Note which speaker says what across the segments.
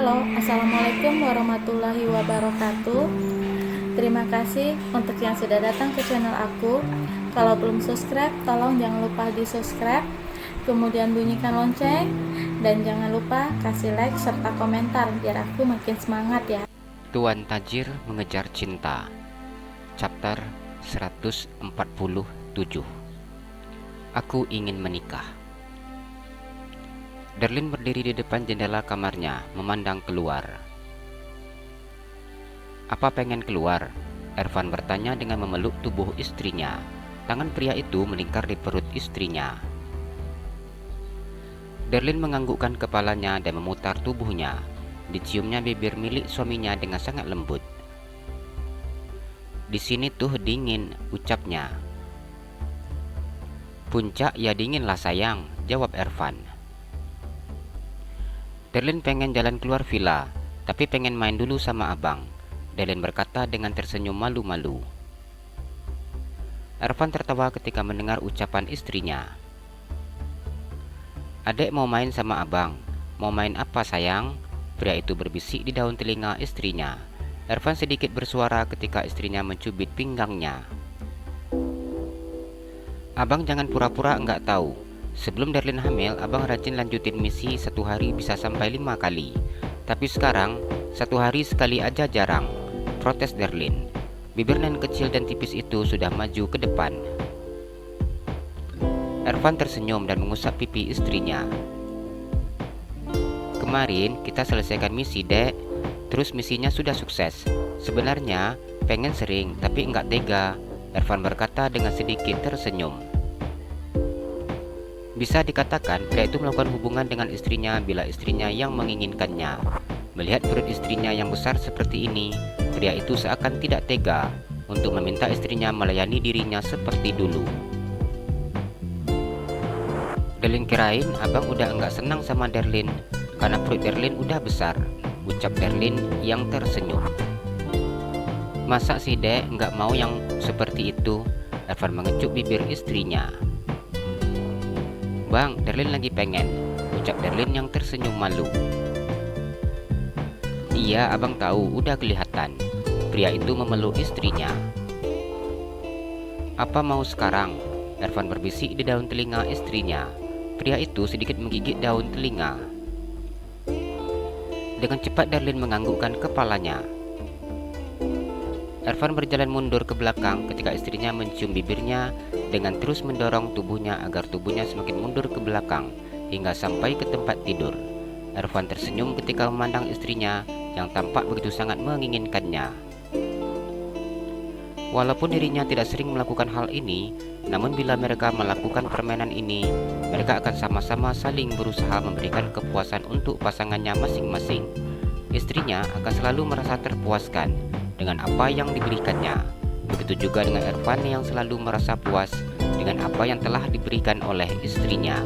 Speaker 1: Halo, Assalamualaikum warahmatullahi wabarakatuh. Terima kasih untuk yang sudah datang ke channel aku. Kalau belum subscribe, tolong jangan lupa di subscribe, kemudian bunyikan lonceng, dan jangan lupa kasih like serta komentar biar aku makin semangat ya.
Speaker 2: Tuan Tajir Mengejar Cinta, Chapter 147. Aku ingin menikah. Darlin berdiri di depan jendela kamarnya, memandang keluar. "Apa pengen keluar?" Ervan bertanya dengan memeluk tubuh istrinya. Tangan pria itu melingkar di perut istrinya. Darlin menganggukkan kepalanya dan memutar tubuhnya. Diciumnya bibir milik suaminya dengan sangat lembut. "Di sini tuh dingin," ucapnya. "Puncak ya dinginlah sayang," jawab Ervan. Darlin pengen jalan keluar villa, tapi pengen main dulu sama abang, Darlin berkata dengan tersenyum malu-malu. Ervan tertawa ketika mendengar ucapan istrinya. "Adek mau main sama abang. Mau main apa sayang?" Pria itu berbisik di daun telinga istrinya. Ervan sedikit bersuara ketika istrinya mencubit pinggangnya. "Abang jangan pura-pura enggak tahu. Sebelum Darlin hamil, abang rajin lanjutin misi 1 hari bisa sampai 5 kali. Tapi sekarang, 1 hari sekali aja jarang," protes Darlin. Bibir nan kecil dan tipis itu sudah maju ke depan. Ervan tersenyum dan mengusap pipi istrinya. "Kemarin kita selesaikan misi, Dek. Terus misinya sudah sukses. Sebenarnya pengen sering, tapi enggak tega," Ervan berkata dengan sedikit tersenyum. Bisa dikatakan pria itu melakukan hubungan dengan istrinya bila istrinya yang menginginkannya. Melihat perut istrinya yang besar seperti ini, pria itu seakan tidak tega untuk meminta istrinya melayani dirinya seperti dulu. "Darlin kirain abang udah enggak senang sama Darlin karena perut Darlin udah besar," ucap Darlin yang tersenyum. "Masa sih Dek enggak mau yang seperti itu?" Ervan mengecup bibir istrinya. "Bang, Darlin lagi pengen," ucap Darlin yang tersenyum malu. "Iya, abang tahu, udah kelihatan." Pria itu memeluk istrinya. "Apa mau sekarang?" Ervan berbisik di daun telinga istrinya. Pria itu sedikit menggigit daun telinga. Dengan cepat Darlin menganggukkan kepalanya. Ervan berjalan mundur ke belakang ketika istrinya mencium bibirnya dengan terus mendorong tubuhnya agar tubuhnya semakin mundur ke belakang hingga sampai ke tempat tidur. Ervan tersenyum ketika memandang istrinya yang tampak begitu sangat menginginkannya. Walaupun dirinya tidak sering melakukan hal ini, namun bila mereka melakukan permainan ini, mereka akan sama-sama saling berusaha memberikan kepuasan untuk pasangannya masing-masing. Istrinya akan selalu merasa terpuaskan dengan apa yang diberikannya. Begitu juga dengan Ervan yang selalu merasa puas dengan apa yang telah diberikan oleh istrinya.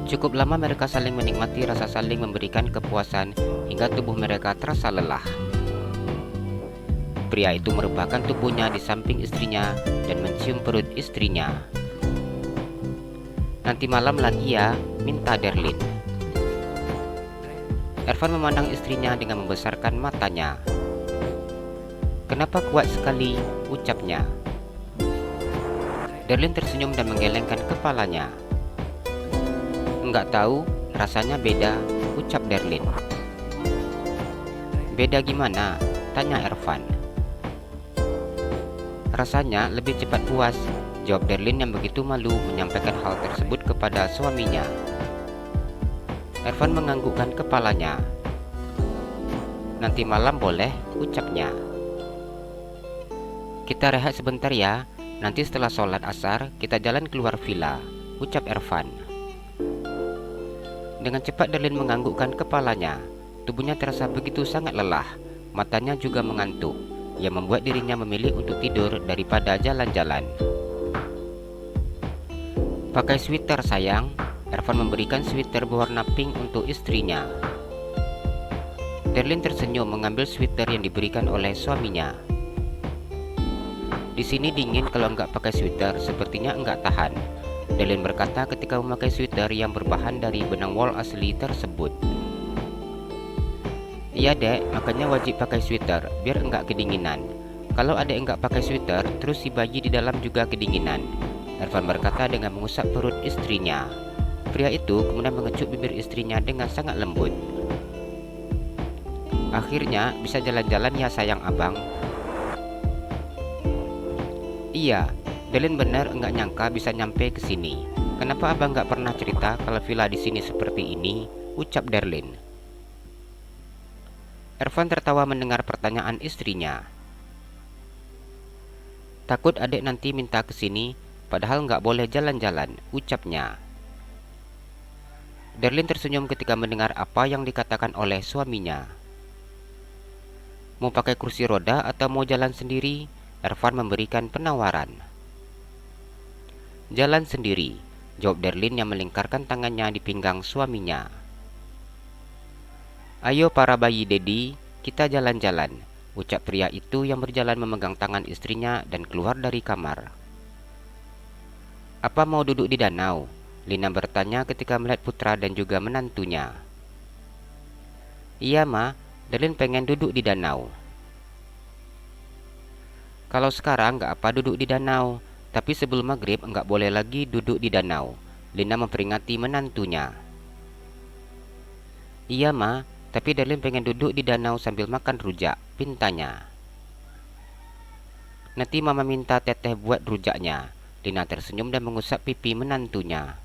Speaker 2: Cukup lama mereka saling menikmati rasa saling memberikan kepuasan hingga tubuh mereka terasa lelah. Pria itu merebahkan tubuhnya di samping istrinya dan mencium perut istrinya. "Nanti malam lagi ya," minta Darlin. Ervan memandang istrinya dengan membesarkan matanya. "Kenapa kuat sekali?" ucapnya. Darlin tersenyum dan menggelengkan kepalanya. "Enggak tahu, rasanya beda," ucap Darlin. "Beda gimana?" tanya Ervan. "Rasanya lebih cepat puas," jawab Darlin yang begitu malu menyampaikan hal tersebut kepada suaminya. Ervan menganggukkan kepalanya. "Nanti malam boleh," ucapnya. "Kita rehat sebentar ya. Nanti setelah sholat asar kita jalan keluar villa," ucap Ervan. Dengan cepat Darlin menganggukkan kepalanya. Tubuhnya terasa begitu sangat lelah. Matanya juga mengantuk, yang membuat dirinya memilih untuk tidur daripada jalan-jalan. "Pakai sweater sayang." Ervan memberikan sweater berwarna pink untuk istrinya. Darlin tersenyum mengambil sweater yang diberikan oleh suaminya. "Di sini dingin kalau enggak pakai sweater, sepertinya enggak tahan." Darlene berkata ketika memakai sweater yang berbahan dari benang wol asli tersebut. Iya dek, makanya wajib pakai sweater biar enggak kedinginan. Kalau adek enggak pakai sweater, terus si bayi di dalam juga kedinginan, Ervan berkata dengan mengusap perut istrinya. Pria itu kemudian mengecup bibir istrinya dengan sangat lembut. Akhirnya bisa jalan-jalan ya sayang abang. Iya, Darlene benar enggak nyangka bisa nyampe ke sini. Kenapa abang enggak pernah cerita kalau villa di sini seperti ini? Ucap Darlene. Ervan tertawa mendengar pertanyaan istrinya. Takut adik nanti minta ke sini, padahal nggak boleh jalan-jalan, ucapnya. Darlene tersenyum ketika mendengar apa yang dikatakan oleh suaminya. Mau pakai kursi roda atau mau jalan sendiri? Ervan memberikan penawaran. Jalan sendiri, jawab Darlene yang melingkarkan tangannya di pinggang suaminya. Ayo para bayi Dedi, kita jalan-jalan, ucap pria itu yang berjalan memegang tangan istrinya dan keluar dari kamar. Apa mau duduk di danau? Lina bertanya ketika melihat putra dan juga menantunya. Iya ma, Darlene pengen duduk di danau. Kalau sekarang nggak apa duduk di danau, tapi sebelum maghrib nggak boleh lagi duduk di danau, Lina memperingati menantunya. Iya ma, tapi Darlene pengen duduk di danau sambil makan rujak, pintanya. Nanti mama minta teteh buat rujaknya. Lina tersenyum dan mengusap pipi menantunya.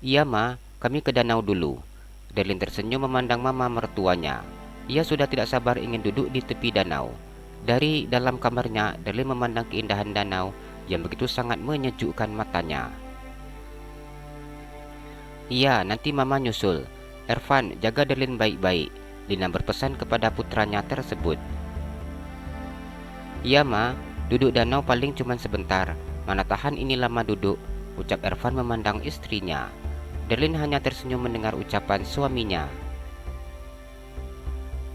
Speaker 2: Iya ma, kami ke danau dulu. Darlene tersenyum memandang mama mertuanya. Ia sudah tidak sabar ingin duduk di tepi danau. Dari dalam kamarnya, Darlene memandang keindahan danau yang begitu sangat menyejukkan matanya. Iya, nanti mama nyusul. Ervan, jaga Darlene baik-baik, Lina berpesan kepada putranya tersebut. Iya ma, duduk danau paling cuma sebentar, mana tahan ini lama duduk, ucap Ervan memandang istrinya. Darlene hanya tersenyum mendengar ucapan suaminya.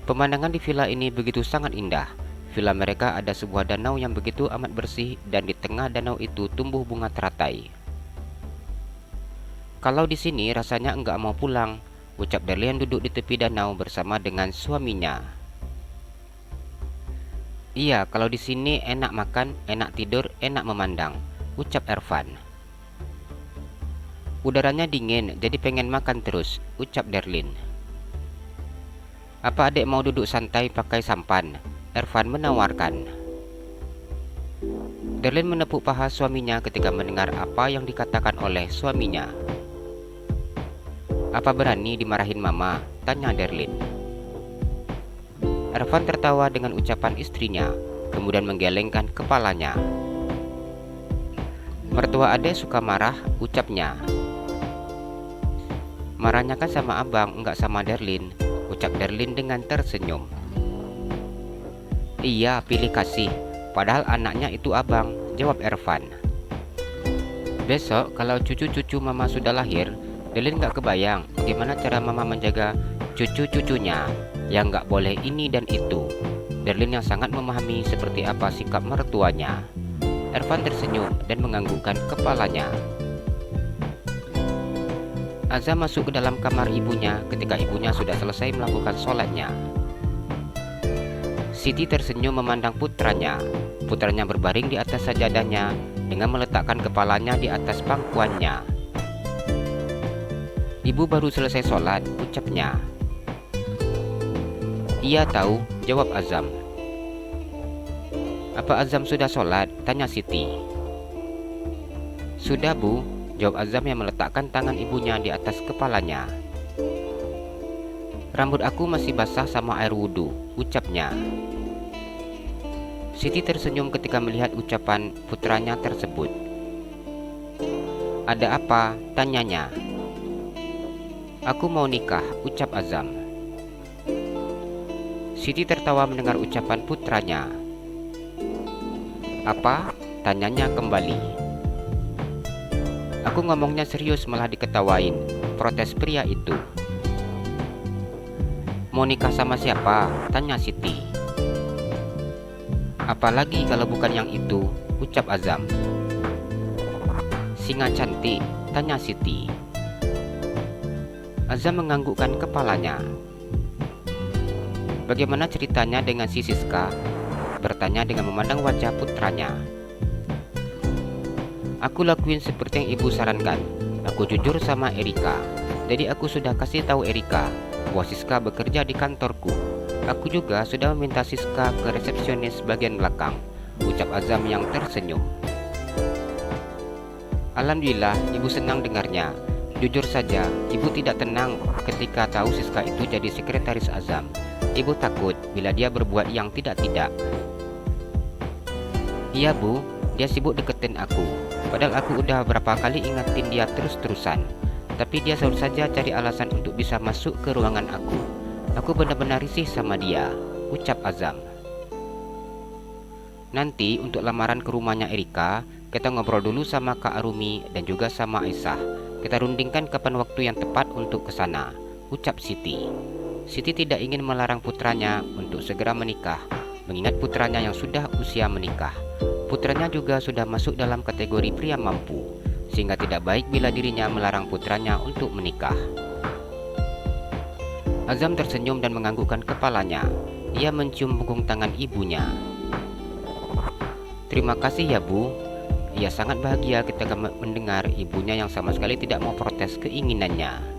Speaker 2: Pemandangan di villa ini begitu sangat indah. Villa mereka ada sebuah danau yang begitu amat bersih dan di tengah danau itu tumbuh bunga teratai. Kalau di sini rasanya enggak mau pulang, ucap Darlene duduk di tepi danau bersama dengan suaminya. Iya, kalau di sini enak makan, enak tidur, enak memandang, ucap Ervan. Udaranya dingin, jadi pengen makan terus, ucap Darlene. Apa adik mau duduk santai pakai sampan? Ervan menawarkan. Darlene menepuk paha suaminya ketika mendengar apa yang dikatakan oleh suaminya. Apa berani dimarahin mama? Tanya Darlene. Ervan tertawa dengan ucapan istrinya, kemudian menggelengkan kepalanya. Mertua adek suka marah, ucapnya. Marahnya kan sama abang, enggak sama Darlene, ucap Darlene dengan tersenyum. Iya, pilih kasih, padahal anaknya itu abang, jawab Ervan. Besok kalau cucu-cucu mama sudah lahir, Darlene gak kebayang bagaimana cara mama menjaga cucu-cucunya yang gak boleh ini dan itu. Darlene yang sangat memahami seperti apa sikap mertuanya. Ervan tersenyum dan menganggukkan kepalanya. Azam masuk ke dalam kamar ibunya ketika ibunya sudah selesai melakukan sholatnya. Siti tersenyum memandang putranya. Putranya berbaring di atas sajadahnya dengan meletakkan kepalanya di atas pangkuannya. Ibu baru selesai sholat, ucapnya. Iya tahu, jawab Azam. Apa Azam sudah sholat? Tanya Siti. Sudah bu, jawab Azam yang meletakkan tangan ibunya di atas kepalanya. Rambut aku masih basah sama air wudhu, ucapnya. Siti tersenyum ketika melihat ucapan putranya tersebut. Ada apa? Tanyanya. Aku mau nikah, ucap Azam. Siti tertawa mendengar ucapan putranya. Apa? Tanyanya kembali. Aku ngomongnya serius malah diketawain, protes pria itu. Mau nikah sama siapa? Tanya Siti. Apalagi kalau bukan yang itu, ucap Azam. Singa cantik, tanya Siti. Azam menganggukkan kepalanya. Bagaimana ceritanya dengan si Siska? Bertanya dengan memandang wajah putranya. Aku lakuin seperti yang ibu sarankan. Aku jujur sama Erika. Jadi aku sudah kasih tahu Erika bahwa Siska bekerja di kantorku. Aku juga sudah meminta Siska ke resepsionis bagian belakang, ucap Azam yang tersenyum. Alhamdulillah, ibu senang dengarnya. Jujur saja, ibu tidak tenang ketika tahu Siska itu jadi sekretaris Azam. Ibu takut bila dia berbuat yang tidak-tidak. Iya bu, dia sibuk deketin aku. Padahal aku udah berapa kali ingatin dia terus-terusan. Tapi dia selalu saja cari alasan untuk bisa masuk ke ruangan aku. Aku benar-benar risih sama dia, ucap Azam. Nanti untuk lamaran ke rumahnya Erika, kita ngobrol dulu sama Kak Arumi dan juga sama Aisyah. Kita rundingkan kapan waktu yang tepat untuk ke sana, ucap Siti. Siti tidak ingin melarang putranya untuk segera menikah, mengingat putranya yang sudah usia menikah. Putranya juga sudah masuk dalam kategori pria mampu, sehingga tidak baik bila dirinya melarang putranya untuk menikah. Azam tersenyum dan menganggukkan kepalanya. Ia mencium punggung tangan ibunya. Terima kasih ya bu. Ia sangat bahagia ketika mendengar ibunya yang sama sekali tidak mau protes keinginannya.